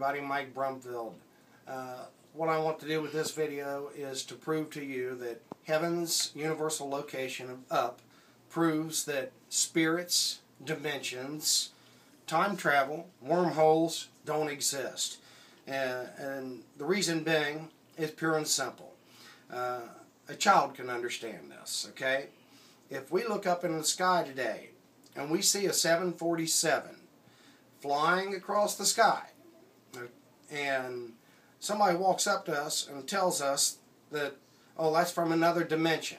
everybody, Mike Brumfield. What I want to do with this video is to prove to you that heaven's universal location of up proves that spirits, dimensions, time travel, wormholes don't exist. And the reason being is pure and simple. A child can understand this, okay? If we look up in the sky today and we see a 747 flying across the sky, and somebody walks up to us and tells us that, oh, that's from another dimension,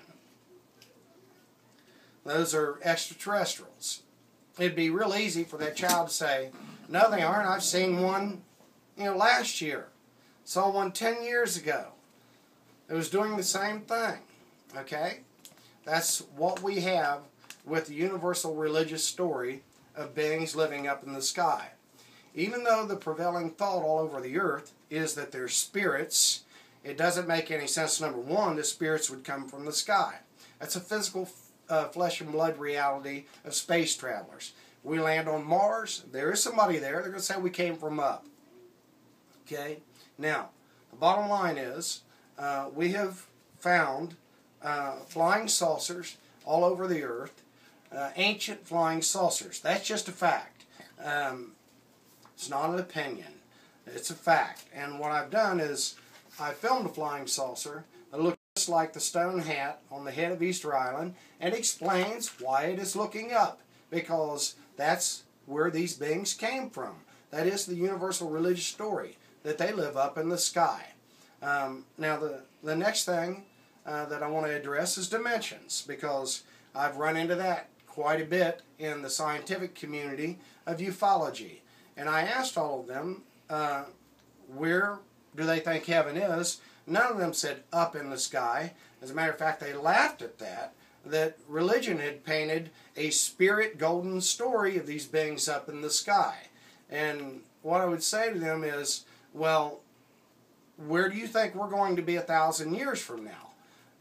those are extraterrestrials, it'd be real easy for that child to say, no, they aren't. I've seen one, last year. Saw one 10 years ago. It was doing the same thing. Okay? That's what we have with the universal religious story of beings living up in the sky. Even though the prevailing thought all over the earth is that they're spirits, it doesn't make any sense. Number one, the spirits would come from the sky. That's a physical flesh and blood reality of space travelers. We land on Mars, there is somebody there, they're going to say we came from up. Okay? Now, the bottom line is, we have found flying saucers all over the earth, ancient flying saucers. That's just a fact. It's not an opinion. It's a fact. And what I've done is I filmed a flying saucer that looks just like the stone hat on the head of Easter Island and explains why it is looking up. Because that's where these beings came from. That is the universal religious story, that they live up in the sky. Now the next thing that I want to address is dimensions, because I've run into that quite a bit in the scientific community of ufology. And I asked all of them, where do they think heaven is? None of them said up in the sky. As a matter of fact, they laughed at that religion had painted a spirit golden story of these beings up in the sky. And what I would say to them is, well, where do you think we're going to be 1,000 years from now?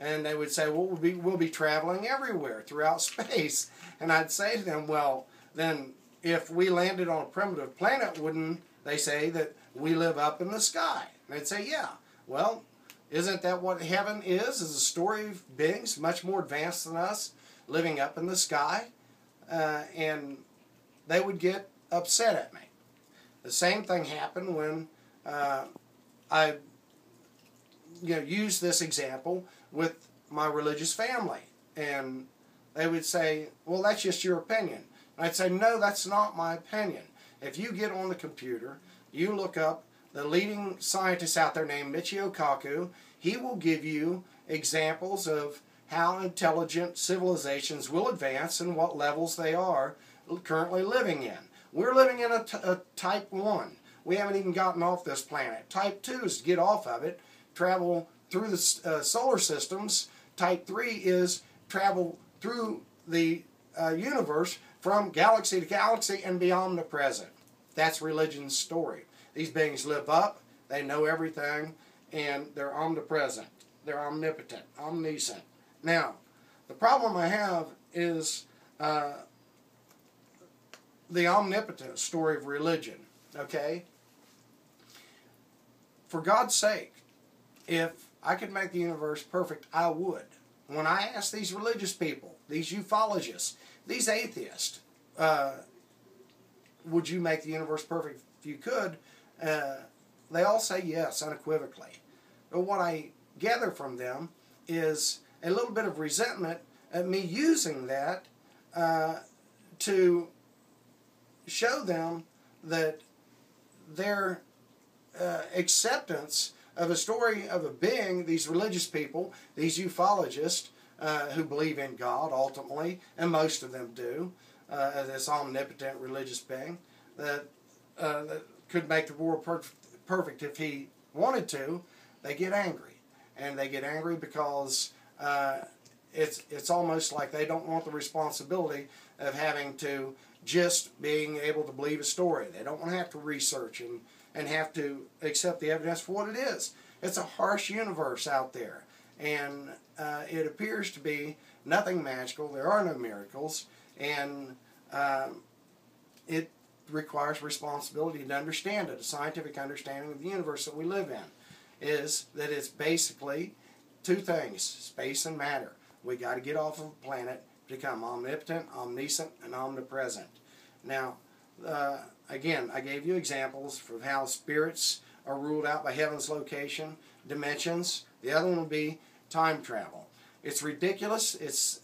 And they would say, well, we'll be traveling everywhere throughout space. And I'd say to them, well, then if we landed on a primitive planet, wouldn't they say that we live up in the sky? And they'd say, yeah. Well, isn't that what heaven is a story of beings much more advanced than us living up in the sky? And they would get upset at me. The same thing happened when I used this example with my religious family. And they would say, well, that's just your opinion. And I'd say, no, that's not my opinion. If you get on the computer, you look up the leading scientist out there named Michio Kaku, he will give you examples of how intelligent civilizations will advance and what levels they are currently living in. We're living in a type 1. We haven't even gotten off this planet. Type 2 is to get off of it, travel through the solar systems. Type 3 is travel through the universe from galaxy to galaxy and be omnipresent. That's religion's story. These beings live up, they know everything, and they're omnipresent. They're omnipotent, omniscient. Now, the problem I have is the omnipotent story of religion, okay? For God's sake, if I could make the universe perfect, I would. When I ask these religious people, these ufologists, these atheists, would you make the universe perfect if you could? They all say yes, unequivocally. But what I gather from them is a little bit of resentment at me using that to show them that their acceptance of a story of a being, these religious people, these ufologists who believe in God ultimately, and most of them do, this omnipotent religious being that could make the world perfect if he wanted to, they get angry. And they get angry because it's almost like they don't want the responsibility of having to just being able to believe a story. They don't want to have to research and have to accept the evidence for what it is. It's a harsh universe out there. And it appears to be nothing magical. There are no miracles. And it requires responsibility to understand it. A scientific understanding of the universe that we live in is that it's basically two things, space and matter. We got to get off of the planet, become omnipotent, omniscient, and omnipresent. Now, again, I gave you examples of how spirits are ruled out by heaven's location, dimensions. The other one would be time travel. It's ridiculous. It's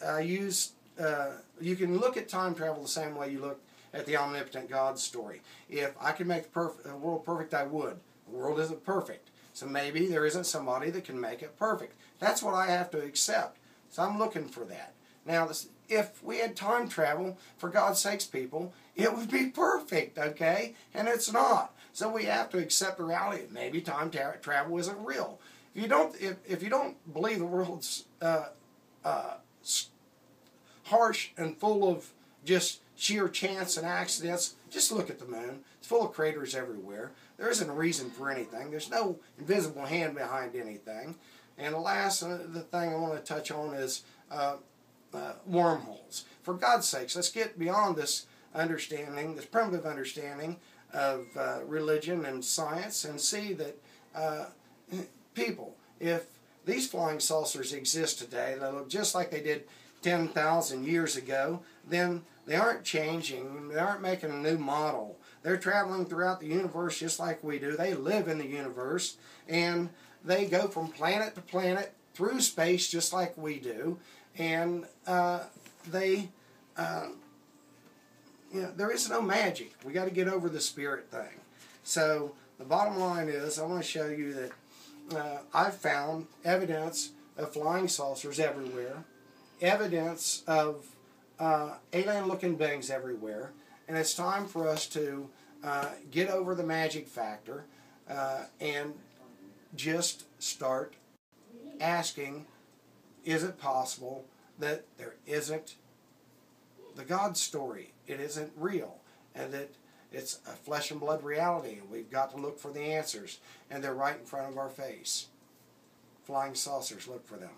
you can look at time travel the same way you look at the omnipotent God story. If I could make the world perfect, I would. The world isn't perfect. So maybe there isn't somebody that can make it perfect. That's what I have to accept. So I'm looking for that. Now, if we had time travel, for God's sakes, people, it would be perfect, okay? And it's not. So we have to accept the reality that maybe time travel isn't real. If you don't believe the world's harsh and full of just sheer chance and accidents, just look at the moon. It's full of craters everywhere. There isn't a reason for anything. There's no invisible hand behind anything. And the last the thing I want to touch on is wormholes. For God's sakes, let's get beyond this understanding, this primitive understanding of religion and science, and see that people, if these flying saucers exist today, they look just like they did 10,000 years ago, then they aren't changing. They aren't making a new model. They're traveling throughout the universe just like we do. They live in the universe, and they go from planet to planet through space just like we do. And there is no magic. We got to get over the spirit thing. So the bottom line is, I want to show you that I've found evidence of flying saucers everywhere, evidence of alien-looking beings everywhere, and it's time for us to get over the magic factor and just start asking, is it possible that there isn't the God story? It isn't real, and that it's a flesh and blood reality, and we've got to look for the answers, and they're right in front of our face. Flying saucers, look for them.